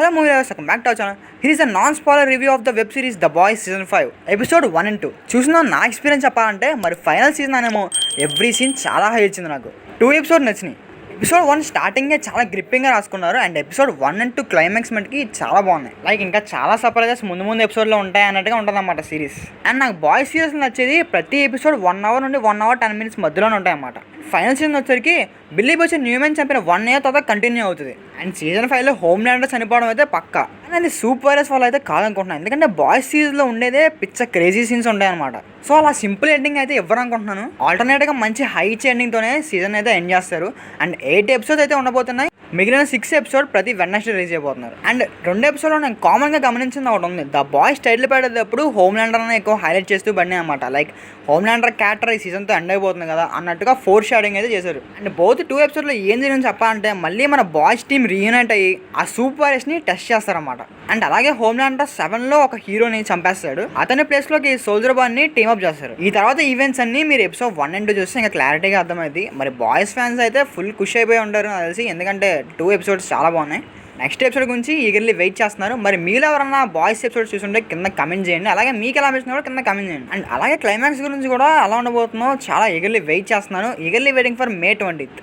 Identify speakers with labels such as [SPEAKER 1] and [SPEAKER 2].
[SPEAKER 1] Hello movie lovers, welcome back to our channel. Here is a non-spoiler review of the web series The Boys Season 5, Episode 1 and 2. చూసిన నా experience చెప్పాలంటే మరి final season అనేమో every scene చాలా high ఇచ్చింది నాకు. 2 episode నచ్చినాయి. Episode 1 స్టార్టింగే చాలా గ్రిప్పింగ్గా రాసుకున్నారు అండ్ ఎపిసోడ్ 1 and 2 క్లైమాక్స్ మటుకి చాలా బాగున్నాయి. లైక్ ఇంకా చాలా సర్ప్రైజెస్ ముందు ఎపిసోడ్లో ఉంటాయి అన్నట్టుగా ఉంటుంది అన్నమాట సిరీస్. అండ్ నాకు బాయ్స్ సీరీస్ నచ్చేది ప్రతి ఎపిసోడ్ 1 hour నుండి 1 hour 10 minutes మధ్యలోనే ఉంటాయి అన్నమాట. ఫైనల్ సీజన్ వచ్చరికి బిల్లీ బోచర్ న్యూమెన్ చంపిన 1 year తర్వాత కంటిన్యూ అవుతుంది అండ్ సీజన్ 5లో హోమ్ ల్యాండర్ చనిపోవడం అయితే పక్కా. అండ్ అది సూపర్ వైరస్ వాళ్ళు అయితే కాదనుకుంటున్నాను, ఎందుకంటే బాయ్స్ సీరీస్లో ఉండేదే పిచ్చ క్రేజీ సీన్స్ ఉంటాయి అనమాట. సో అలా సింపుల్ ఎండింగ్ అయితే ఇవ్వరు అనుకుంటున్నాను. ఆల్టర్నేట్గా మంచి హై ఎండింగ్తోనే సీజన్ అయితే ఎండ్ చేస్తారు. అండ్ 8 episodes అయితే ఉండబోతున్నాయి. మిగిలిన 6 episodes ప్రతి వెడ్నెస్డే రిలీజ్ అయిపోతున్నారు. అండ్ 2 episodes నేను కామన్గా గమనించింది ఒకటి ఉంది. ద బాయ్స్ టైటిల్ పెట్టేటప్పుడు హోమ్ ల్యాండర్ అని ఎక్కువ హైలైట్ చేస్తూ పడినాయి అనమాట. లైక్ హోమ్ ల్యాండర్ క్యారెక్టర్ ఈ సీజన్తో ఎండ్ అయిపోతుంది కదా అన్నట్టుగా ఫోర్ షాడింగ్ అయితే చేశారు. అండ్ బోత్ 2 episodes ఏం జరిగింది చెప్పాలంటే మళ్ళీ మన బాయ్స్ టీమ్ రీయూనైట్ అయ్యి ఆ సూపర్ వైరస్ని టెస్ట్ చేస్తారన్నమాట. అండ్ అలాగే హోమ్ ల్యాండర్ 7లో ఒక హీరోని చంపేస్తాడు. అతని ప్లేస్లోకి సోల్జర్ బాయ్ని టీమప్ చేస్తారు. ఈ తర్వాత ఈవెంట్స్ అన్ని మీరు ఎపిసోడ్ 1 and 2 చూస్తే ఇంకా క్లారిటీగా అర్థమైంది. మరి బాయ్స్ ఫ్యాన్స్ అయితే ఫుల్ ఖుషి అయిపోయి ఉంటారు నాకు తెలిసి, ఎందుకంటే 2 episodes చాలా బాగున్నాయి. నెక్స్ట్ ఎపిసోడ్ గురించి ఈగర్లీ వెయిట్ చేస్తున్నారు. మరి మీరు ఎవరన్నా బాయ్స్ ఎపిసోడ్ చూస్తుంటే కింద కమెంట్ చేయండి. అలాగే మీకు ఎలా అనిపిస్తుందో కింద కమెంట్ చేయండి. అండ్ అలాగే క్లైమాక్స్ గురించి కూడా ఎలా ఉండబోతుందో చాలా ఈగర్లీ వెయిట్ చేస్తున్నాను. Eagerly waiting for May 20th.